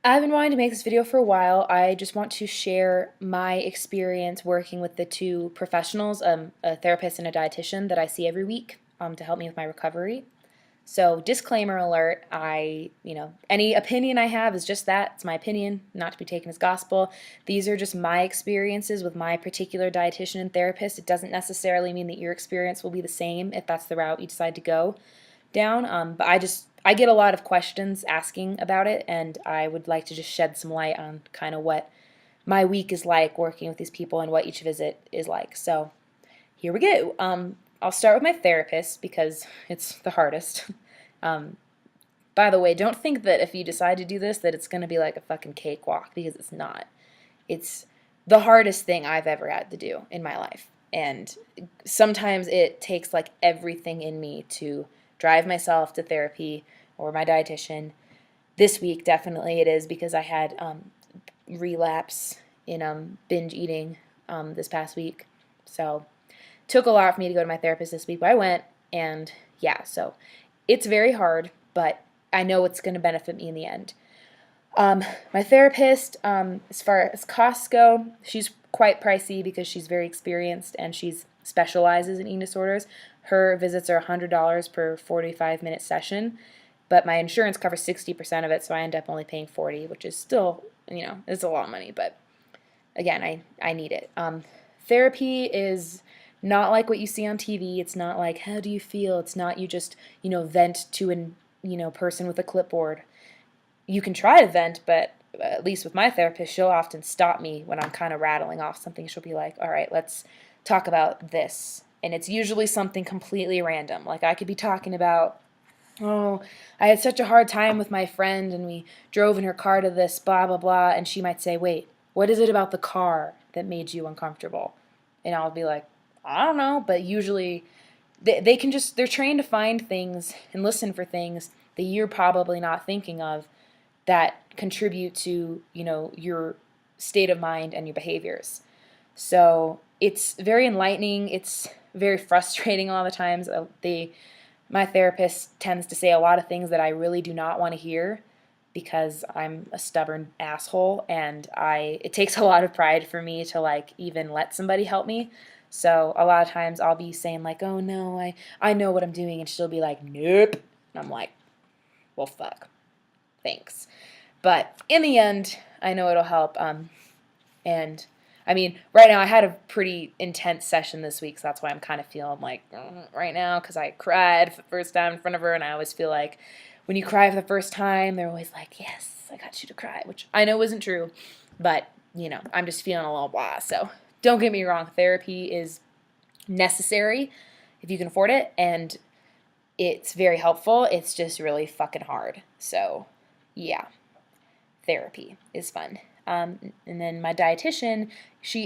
I've been wanting to make this video for a while. I just want to share my experience working with the two professionals, a therapist and a dietitian that I see every week to help me with my recovery. So, disclaimer alert, any opinion I have is just that. It's my opinion, not to be taken as gospel. These are just my experiences with my particular dietitian and therapist. It doesn't necessarily mean that your experience will be the same if that's the route you decide to go down. But I get a lot of questions asking about it, and I would like to just shed some light on kind of what my week is like working with these people and what each visit is like. So here we go. I'll start with my therapist because it's the hardest. Um, by the way, don't think that if you decide to do this that it's going to be like a fucking cakewalk, because it's not. It's the hardest thing I've ever had to do in my life. And sometimes it takes like everything in me to drive myself to therapy or my dietitian. This week, definitely it is, because I had relapse in binge eating this past week. So took a lot for me to go to my therapist this week, but I went, and yeah, so it's very hard, but I know it's going to benefit me in the end. My therapist, as far as costs go, she's quite pricey because she's very experienced and she specializes in eating disorders. Her visits are $100 per 45-minute session, but my insurance covers 60% of it, so I end up only paying 40, which is still, it's a lot of money, but again, I need it. Therapy is not like what you see on TV. It's not like, how do you feel? It's not you just, vent to an, person with a clipboard. You can try to vent, but at least with my therapist, she'll often stop me when I'm kind of rattling off something. She'll be like, all right, let's talk about this. And it's usually something completely random. Like I could be talking about, oh, I had such a hard time with my friend and we drove in her car to this, blah, blah, blah. And she might say, wait, what is it about the car that made you uncomfortable? And I'll be like, I don't know. But usually they can just, they're trained to find things and listen for things that you're probably not thinking of that contribute to, your state of mind and your behaviors. So it's very enlightening. It's very frustrating a lot of the times. My therapist tends to say a lot of things that I really do not want to hear because I'm a stubborn asshole, and it takes a lot of pride for me to like even let somebody help me. So a lot of times I'll be saying like, oh no, I know what I'm doing, and she'll be like, nope. And I'm like, well, fuck. Thanks. But in the end, I know it'll help. And I mean, right now I had a pretty intense session this week, so that's why I'm kind of feeling like right now, because I cried for the first time in front of her, and I always feel like when you cry for the first time, they're always like, yes, I got you to cry, which I know isn't true, but, I'm just feeling a little blah. So don't get me wrong, therapy is necessary if you can afford it, and it's very helpful. It's just really fucking hard. So, yeah, therapy is fun. And then my dietitian, she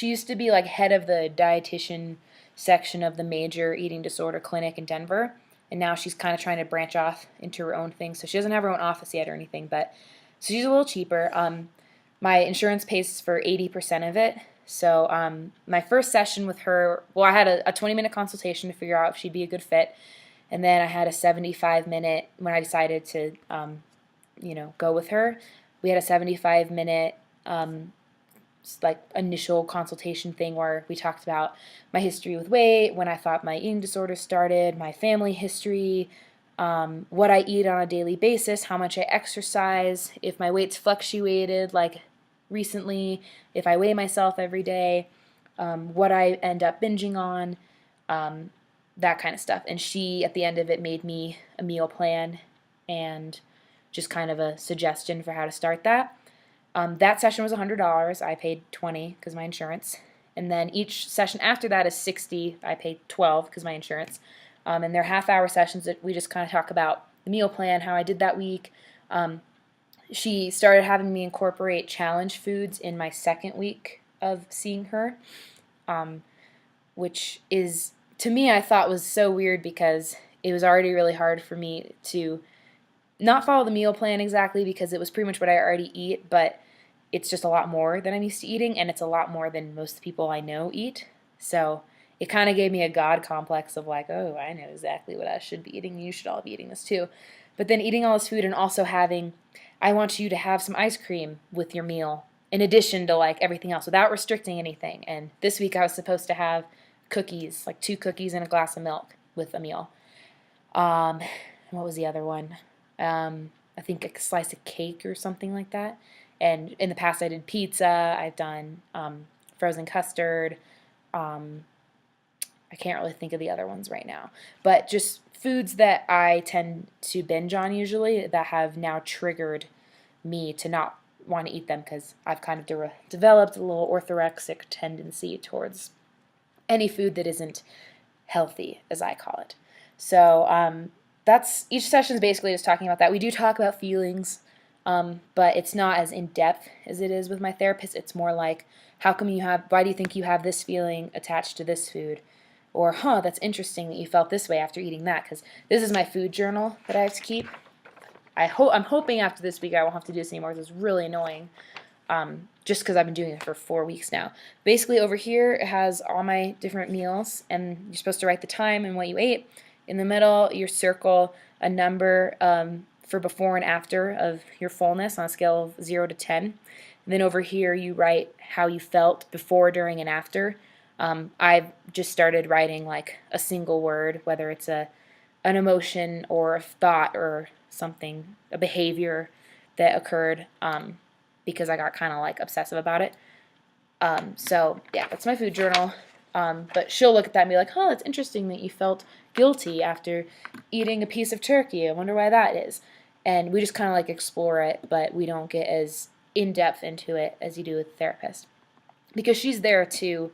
used to be like head of the dietitian section of the major eating disorder clinic in Denver. And now she's kind of trying to branch off into her own thing. So she doesn't have her own office yet or anything, but so she's a little cheaper. My insurance pays for 80% of it. So my first session with her, well, I had a 20-minute consultation to figure out if she'd be a good fit. And then I had a 75-minute, when I decided to, go with her, we had a 75-minute like initial consultation thing where we talked about my history with weight, when I thought my eating disorder started, my family history, what I eat on a daily basis, how much I exercise, if my weight's fluctuated like recently, if I weigh myself every day, what I end up binging on, that kind of stuff. And she, at the end of it, made me a meal plan and just kind of a suggestion for how to start that. That session was $100. I paid $20 because my insurance. And then each session after that is $60. I paid $12 because my insurance. And they're half-hour sessions that we just kind of talk about the meal plan, how I did that week. She started having me incorporate challenge foods in my second week of seeing her, which is, to me, I thought was so weird because it was already really hard for me to not follow the meal plan exactly because it was pretty much what I already eat, but it's just a lot more than I'm used to eating, and it's a lot more than most people I know eat. So it kind of gave me a God complex of like, oh, I know exactly what I should be eating. You should all be eating this too. But then eating all this food and also having, I want you to have some ice cream with your meal in addition to like everything else without restricting anything. And this week I was supposed to have cookies, like 2 cookies and a glass of milk with a meal. What was the other one? I think a slice of cake or something like that. And in the past I did pizza. I've done frozen custard. I can't really think of the other ones right now. But just foods that I tend to binge on usually that have now triggered me to not want to eat them because I've kind of developed a little orthorexic tendency towards any food that isn't healthy, as I call it. So that's each session is basically just talking about that. We do talk about feelings, but it's not as in depth as it is with my therapist. It's more like, why do you think you have this feeling attached to this food? Or, that's interesting that you felt this way after eating that, because this is my food journal that I have to keep. I'm hoping after this week I won't have to do this anymore because it's really annoying. Just because I've been doing it for 4 weeks now. Basically, over here it has all my different meals, and you're supposed to write the time and what you ate. In the middle, you circle a number for before and after of your fullness on a scale of 0 to 10. And then over here, you write how you felt before, during, and after. I've just started writing like a single word, whether it's an emotion or a thought or something, a behavior that occurred, because I got kind of like obsessive about it. So yeah, that's my food journal. But she'll look at that and be like, it's interesting that you felt guilty after eating a piece of turkey. I wonder why that is. And we just kind of like explore it, but we don't get as in-depth into it as you do with a therapist. Because she's there to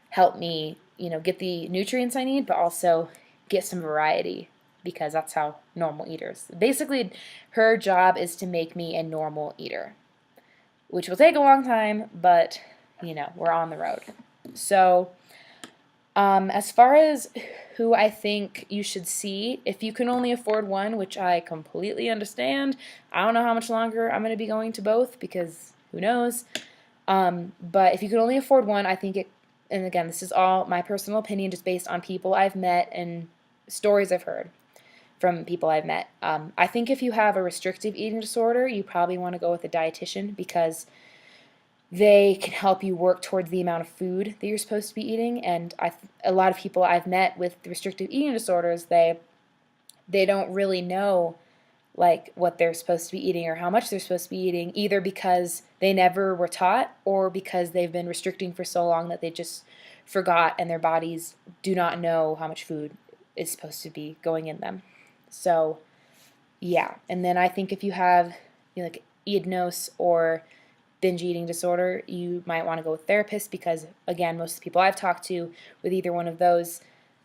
help me, get the nutrients I need, but also get some variety, because that's how normal eaters. Basically, her job is to make me a normal eater, which will take a long time, but, we're on the road. So, as far as who I think you should see, if you can only afford one, which I completely understand, I don't know how much longer I'm going to be going to both, because who knows. But if you can only afford one, I think and again, this is all my personal opinion, just based on people I've met and stories I've heard from people I've met. I think if you have a restrictive eating disorder, you probably want to go with a dietitian, because they can help you work towards the amount of food that you're supposed to be eating. And a lot of people I've met with restrictive eating disorders, they don't really know like what they're supposed to be eating or how much they're supposed to be eating, either because they never were taught or because they've been restricting for so long that they just forgot and their bodies do not know how much food is supposed to be going in them. So yeah, and then I think if you have like EDNOS or binge eating disorder, you might want to go with a therapist, because again, most of the people I've talked to with either one of those,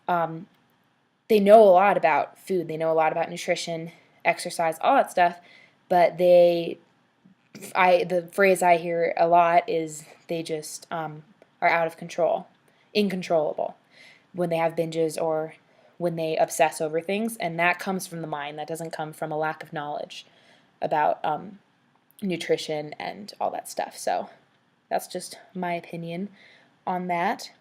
they know a lot about food, they know a lot about nutrition, exercise, all that stuff, but the phrase I hear a lot is they just are out of control, uncontrollable, when they have binges or when they obsess over things, and that comes from the mind. That doesn't come from a lack of knowledge about nutrition and all that stuff. So that's just my opinion on that.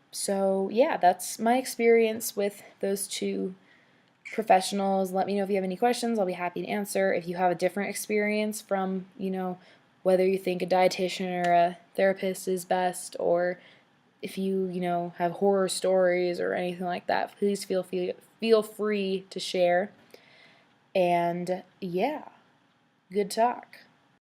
So yeah, that's my experience with those two professionals. Let me know if you have any questions. I'll be happy to answer. If you have a different experience from, whether you think a dietitian or a therapist is best, or if you, have horror stories or anything like that, please feel free to share. And yeah, good talk.